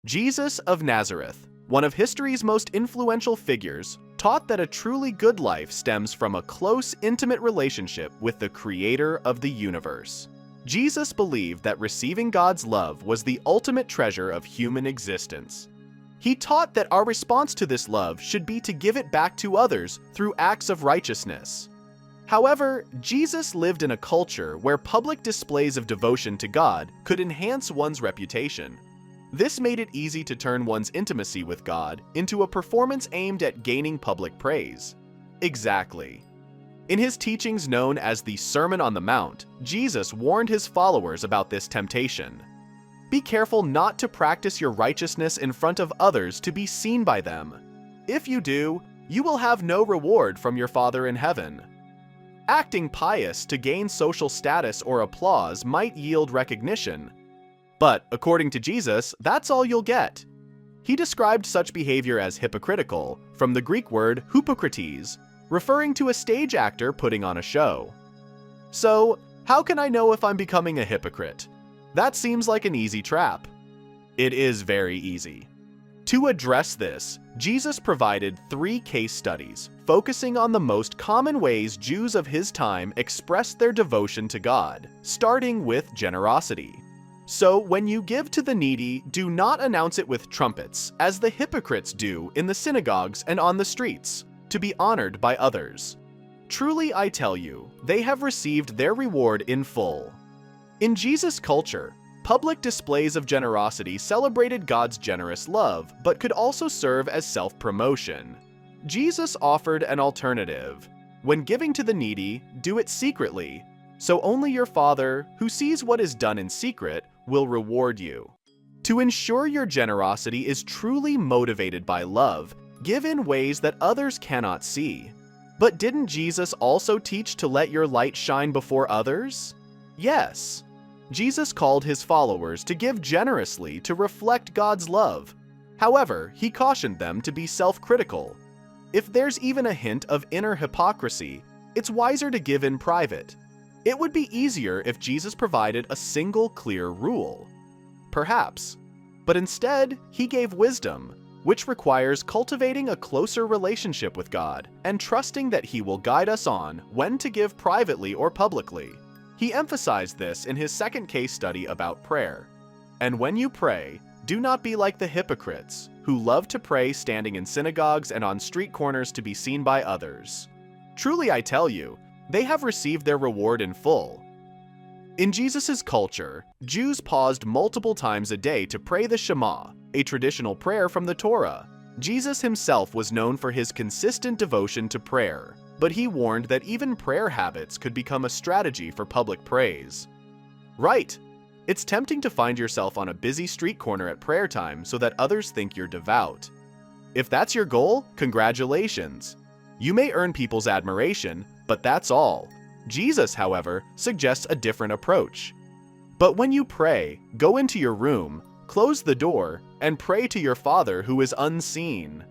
Jesus of Nazareth, one of history's most influential figures, taught that a truly good life stems from a close, intimate relationship with the Creator of the universe. Jesus believed that receiving God's love was the ultimate treasure of human existence. He taught that our response to this love should be to give it back to others through acts of righteousness. However, Jesus lived in a culture where public displays of devotion to God could enhance one's reputation. This made it easy to turn one's intimacy with God into a performance aimed at gaining public praise. Exactly. In his teachings known as the Sermon on the Mount, Jesus warned his followers about this temptation. Be careful not to practice your righteousness in front of others to be seen by them. If you do, you will have no reward from your Father in heaven. Acting pious to gain social status or applause might yield recognition. But, according to Jesus, that's all you'll get. He described such behavior as hypocritical, from the Greek word hypokrites, referring to a stage actor putting on a show. So, how can I know if I'm becoming a hypocrite? That seems like an easy trap. It is very easy. To address this, Jesus provided 3 case studies, focusing on the most common ways Jews of his time expressed their devotion to God, starting with generosity. So, when you give to the needy, do not announce it with trumpets, as the hypocrites do in the synagogues and on the streets, to be honored by others. Truly, I tell you, they have received their reward in full. In Jesus' culture, public displays of generosity celebrated God's generous love, but could also serve as self-promotion. Jesus offered an alternative. When giving to the needy, do it secretly, so only your Father, who sees what is done in secret, will reward you. To ensure your generosity is truly motivated by love, give in ways that others cannot see. But didn't Jesus also teach to let your light shine before others? Yes. Jesus called his followers to give generously to reflect God's love. However, he cautioned them to be self-critical. If there's even a hint of inner hypocrisy, it's wiser to give in private. It would be easier if Jesus provided a single clear rule. Perhaps. But instead, he gave wisdom, which requires cultivating a closer relationship with God and trusting that he will guide us on when to give privately or publicly. He emphasized this in his second case study about prayer. And when you pray, do not be like the hypocrites, who love to pray standing in synagogues and on street corners to be seen by others. Truly, I tell you, they have received their reward in full. In Jesus' culture, Jews paused multiple times a day to pray the Shema, a traditional prayer from the Torah. Jesus himself was known for his consistent devotion to prayer, but he warned that even prayer habits could become a strategy for public praise. Right. It's tempting to find yourself on a busy street corner at prayer time so that others think you're devout. If that's your goal, congratulations. You may earn people's admiration, but that's all. Jesus, however, suggests a different approach. But when you pray, go into your room, close the door, and pray to your Father who is unseen.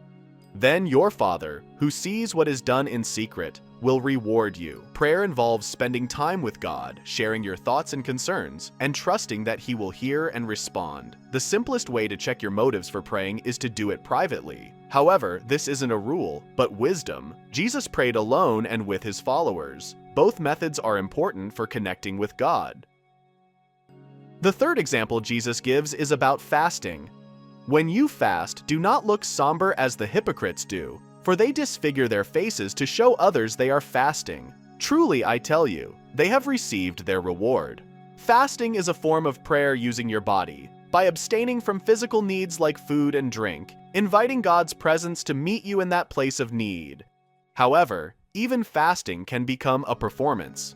Then your Father, who sees what is done in secret, will reward you. Prayer involves spending time with God, sharing your thoughts and concerns, and trusting that he will hear and respond. The simplest way to check your motives for praying is to do it privately. However, this isn't a rule, but wisdom. Jesus prayed alone and with his followers. Both methods are important for connecting with God. The third example Jesus gives is about fasting. When you fast, do not look somber as the hypocrites do, for they disfigure their faces to show others they are fasting. Truly, I tell you, they have received their reward. Fasting is a form of prayer using your body. By abstaining from physical needs like food and drink, inviting God's presence to meet you in that place of need. However, even fasting can become a performance.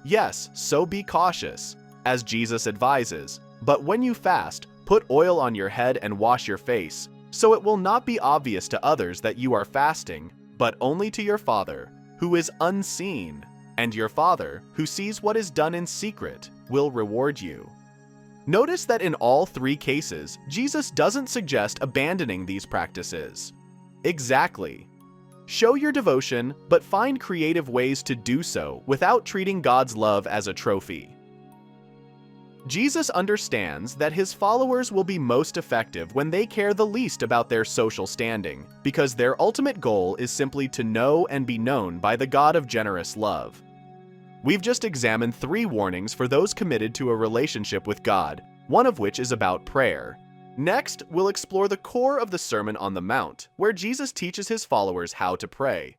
Yes, so be cautious, as Jesus advises, but when you fast, put oil on your head and wash your face, so it will not be obvious to others that you are fasting, but only to your Father, who is unseen, and your Father, who sees what is done in secret, will reward you. Notice that in all 3 cases, Jesus doesn't suggest abandoning these practices. Exactly. Show your devotion, but find creative ways to do so without treating God's love as a trophy. Jesus understands that his followers will be most effective when they care the least about their social standing, because their ultimate goal is simply to know and be known by the God of generous love. We've just examined 3 warnings for those committed to a relationship with God, one of which is about prayer. Next, we'll explore the core of the Sermon on the Mount, where Jesus teaches his followers how to pray.